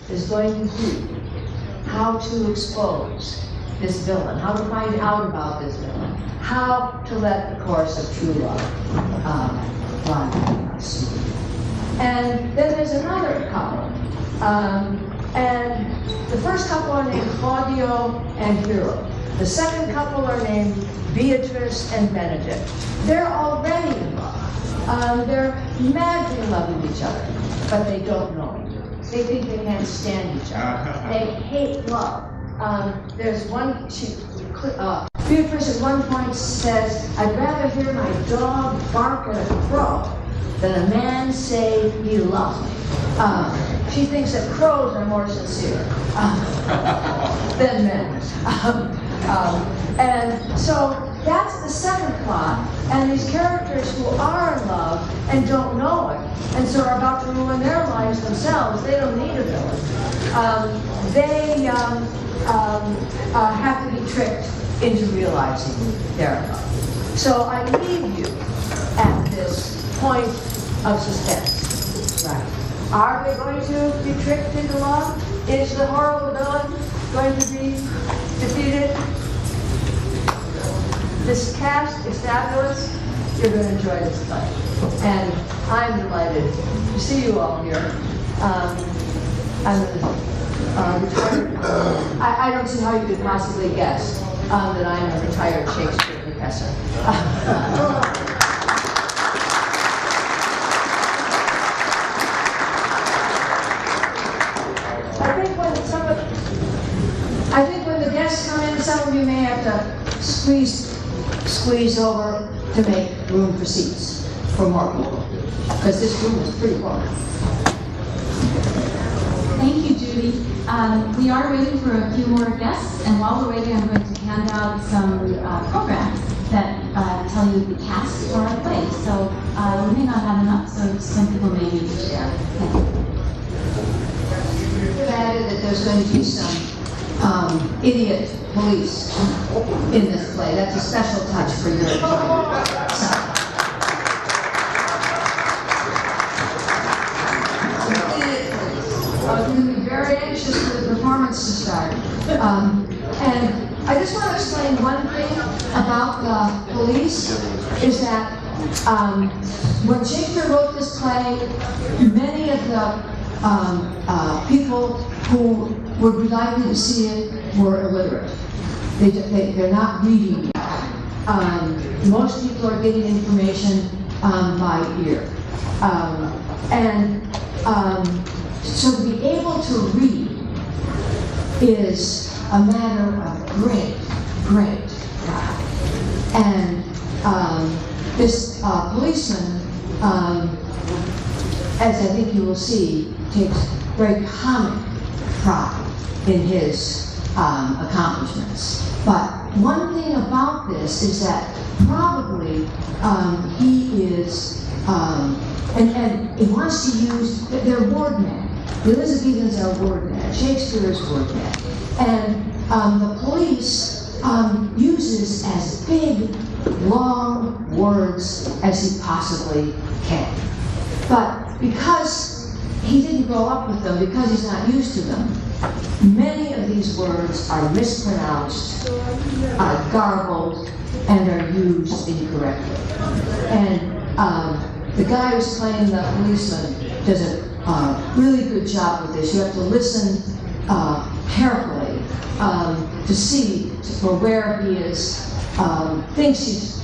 is going to be how to expose this villain, how to find out about this villain, how to let the course of true love run us. And then there's another couple. And the first couple are named Claudio and Hero. The second couple are named Beatrice and Benedict. They're already in love. They're madly in love with each other, but they don't know it. They think they can't stand each other. They hate love. There's one, Beatrice at one point says, "I'd rather hear my dog bark at a crow than a man say he loves me." She thinks that crows are more sincere than men. And so that's the second plot. And these characters who are in love and don't know it, and so are about to ruin their lives themselves, they don't need a villain. They have to be tricked into realizing their love. So I leave you at this point of suspense. Right. Are they going to be tricked into love? Is the horrible villain going to be defeated? This cast is fabulous. You're going to enjoy this play. And I'm delighted to see you all here. I'm retired. I don't see how you could possibly guess that I'm a retired Shakespeare professor. I think when the guests come in, some of you may have to squeeze over to make room for seats for more people, because this room is pretty full. Thank you, Judy. We are waiting for a few more guests, and while we're waiting, I'm going to hand out some programs that tell you the cast for our play. So we may not have enough, so some people may need to share. We've added that there's going to be some idiot police in this play. That's a special touch for your enjoyment. I'm going to be very anxious for the performance to start. And I just want to explain one thing about the police, is that when Shakespeare wrote this play, many of the people who were likely to see it were illiterate. They're not reading yet. Most people are getting information by ear. So to be able to read is a matter of great pride. And this policeman, as I think you will see, takes very comic pride in his accomplishments. But one thing about this is that probably he is, and he wants to use, they're word men. The Elizabethans are word men. Shakespeare is word men. And the police uses as big, long words as he possibly can. But because he didn't grow up with them, because he's not used to them, many of these words are mispronounced, are garbled, and are used incorrectly. And the guy who's playing the policeman does a really good job with this. You have to listen carefully to see for where he is, thinks he's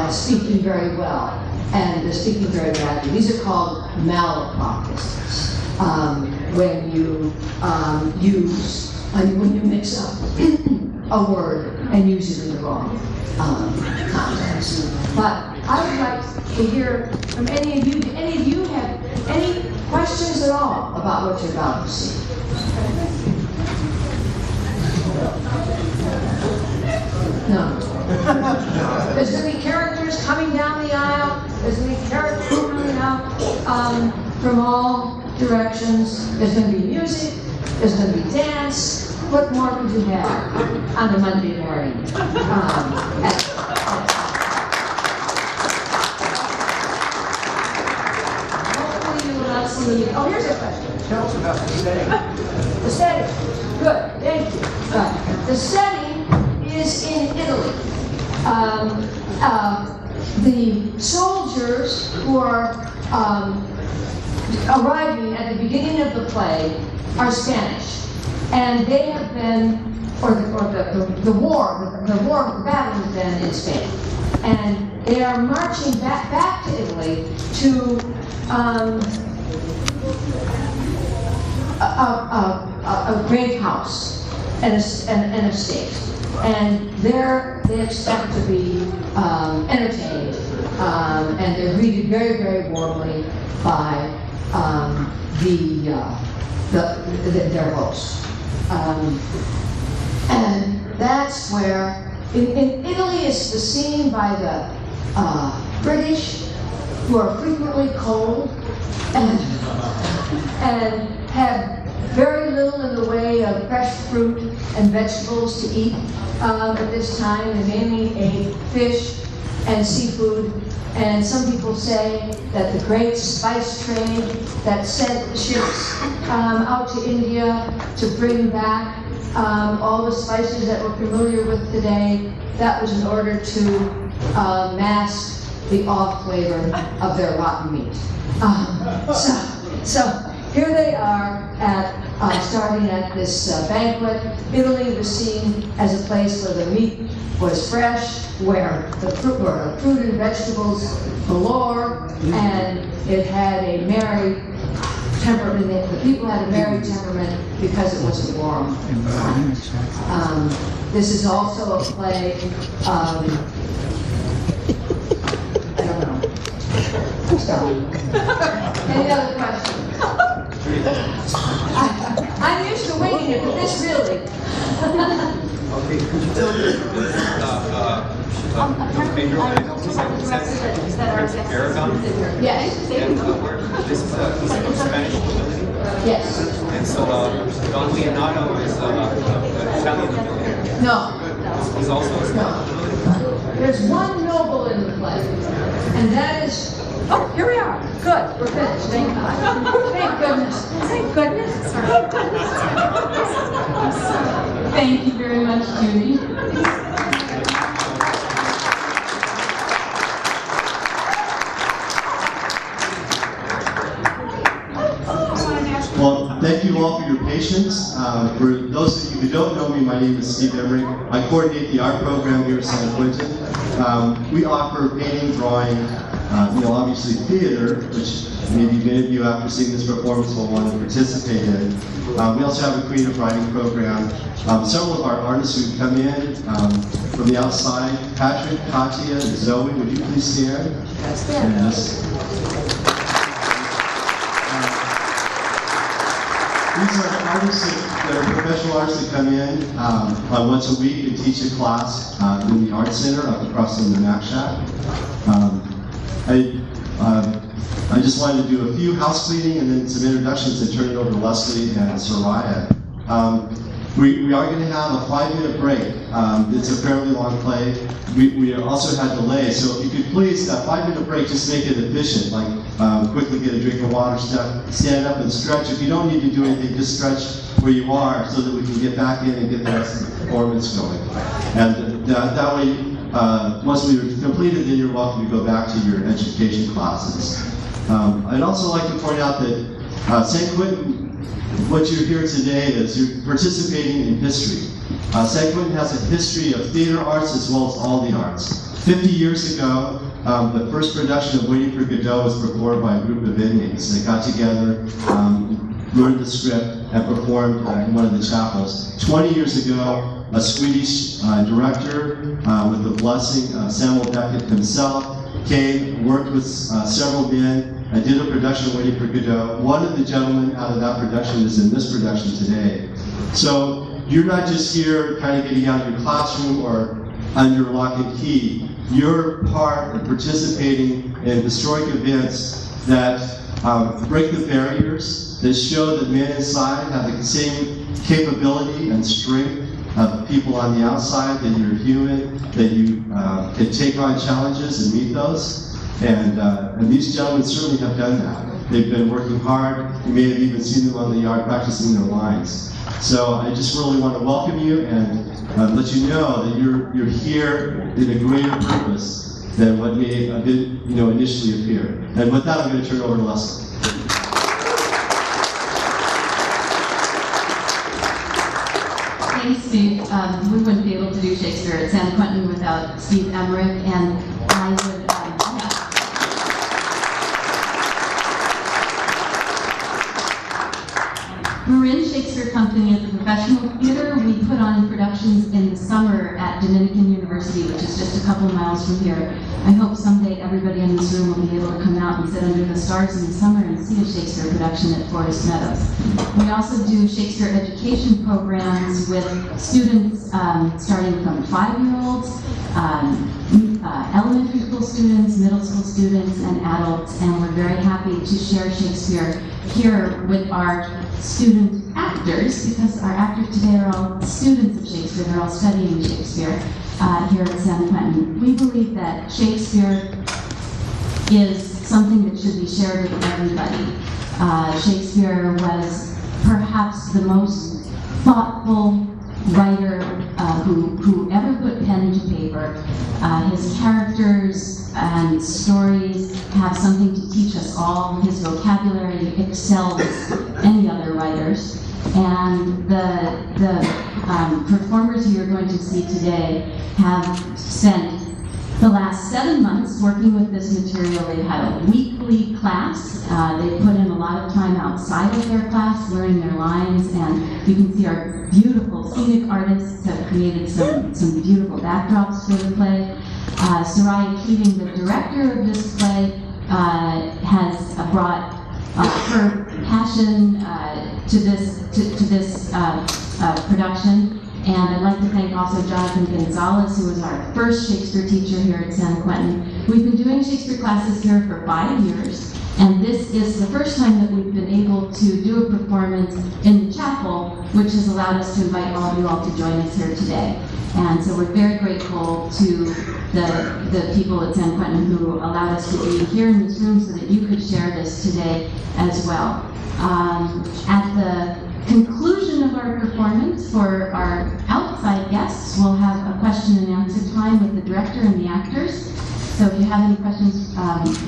speaking very well and is speaking very badly. These are called malapropisms. When you when you mix up a word and use it in the wrong context. But I would like to hear from any of you. Do any of you have any questions at all about what you're about to see? No. There's going to be characters coming down the aisle. There's going to be characters coming out from all directions. There's going to be music. There's going to be dance. What more could you have on a Monday morning? Hopefully you will not see. Oh, here's a question. Tell us about the setting. The setting. Good. Thank you. Right. The setting is in Italy. The soldiers who are arriving at the beginning of the play are Spanish, and they have been, the battle has been in Spain, and they are marching back to Italy to a great house and an estate, and there they expect to be entertained, and they're greeted very, very warmly by their host. And that's where, in Italy, it's the scene by the British, who are frequently cold and have very little in the way of fresh fruit and vegetables to eat at this time. They mainly ate fish and seafood. And some people say that the great spice trade that sent ships out to India to bring back all the spices that we're familiar with today, that was in order to mask the off flavor of their rotten meat. So here they are starting at this banquet. Italy was seen as a place where the meat was fresh, where the fruit and vegetables galore, and it had a merry temperament. The people had a merry temperament because it was a warm climate. This is also a play. I don't know. So, any other questions? I'm used to winging it, but this really. Okay, could you tell Aragon? Yes. And this is Spanish. Yes. And so Don Leonardo is Italian. No. He's also a No. There's one noble in the play, and that is. Oh, here we are. Good. We're finished. Thank God. Thank goodness. Thank goodness. Thank goodness. Thank you very much, Judy. Well, thank you all for your patience. For those of you who don't know me, my name is Steve Emmerich. I coordinate the art program here at San Quentin. We offer painting, drawing, obviously theater, which maybe many of you after seeing this performance will want to participate in. We also have a creative writing program. Several of our artists who come in from the outside, Patrick, Katya, and Zoe, would you please stand? Yes. These are artists that are professional artists that come in once a week and teach a class in the Art Center up across from the Mac Shack. I just wanted to do a few house cleaning and then some introductions and turn it over to Leslie and Soraya. We are going to have a 5-minute break. It's a fairly long play. We also had delays, so if you could please, that 5-minute break, just make it efficient. Like quickly get a drink of water, stand up and stretch. If you don't need to do anything, just stretch where you are so that we can get back in and get the rest of the performance going. And that way, once we've completed, then you're welcome to go back to your education classes. I'd also like to point out that San Quentin, what you're here today is you're participating in history. San Quentin has a history of theater arts as well as all the arts. 50 years ago, the first production of Waiting for Godot was performed by a group of Indians. They got together, learned the script, and performed in one of the chapels. 20 years ago, a Swedish director, with the blessing of Samuel Beckett himself, came, worked with several men, and did a production of Waiting for Godot. One of the gentlemen out of that production is in this production today. So you're not just here kind of getting out of your classroom or under lock and key. You're part of participating in historic events that break the barriers, that show that men inside have the same capability and strength of people on the outside, that you're human, that you can take on challenges and meet those. And these gentlemen certainly have done that. They've been working hard. You may have even seen them on the yard practicing their lines. So I just really want to welcome you and let you know that you're here in a greater purpose than what may have been, initially appear. And with that, I'm going to turn it over to Leslie. Thanks, Steve. We wouldn't be able to do Shakespeare at San Quentin without Steve Emmerich, and I would, Marin Shakespeare Company is a professional theater. We put on productions in the summer at Dominican University, which is just a couple miles from here. I hope someday everybody in this room will be able to come out and sit under the stars in the summer and see a Shakespeare production at Forest Meadows. We also do Shakespeare education programs with students starting from 5-year-olds, elementary school students, middle school students, and adults, and we're very happy to share Shakespeare here with our student actors, because our actors today are all students of Shakespeare. They're all studying Shakespeare here at San Quentin. We believe that Shakespeare is something that should be shared with everybody. Shakespeare was perhaps the most thoughtful writer who ever put pen to paper. His characters and stories have something to teach us all. His vocabulary excels any other writers. And the performers you're going to see today have spent the last 7 months working with this material. They've had a weekly class. They put in a lot of time outside of their class, learning their lines, and you can see our beautiful scenic artists have created some beautiful backdrops for the play. Soraya Keating, the director of this play, has brought her passion to this production. And I'd like to thank also Jonathan Gonzalez, who was our first Shakespeare teacher here at San Quentin. We've been doing Shakespeare classes here for 5 years, and this is the first time that we've been able to do a performance in the chapel, which has allowed us to invite all of you all to join us here today. And so we're very grateful to the people at San Quentin who allowed us to be here in this room so that you could share this today as well. At the conclusion of our performance, for our outside guests, we'll have a question and answer time with the director and the actors. So if you have any questions,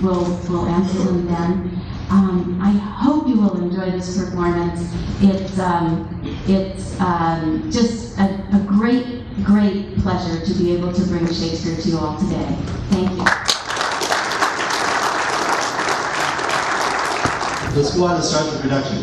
we'll answer them then. I hope you will enjoy this performance. It's just a great pleasure to be able to bring Shakespeare to you all today. Thank you. Let's go on and start the production.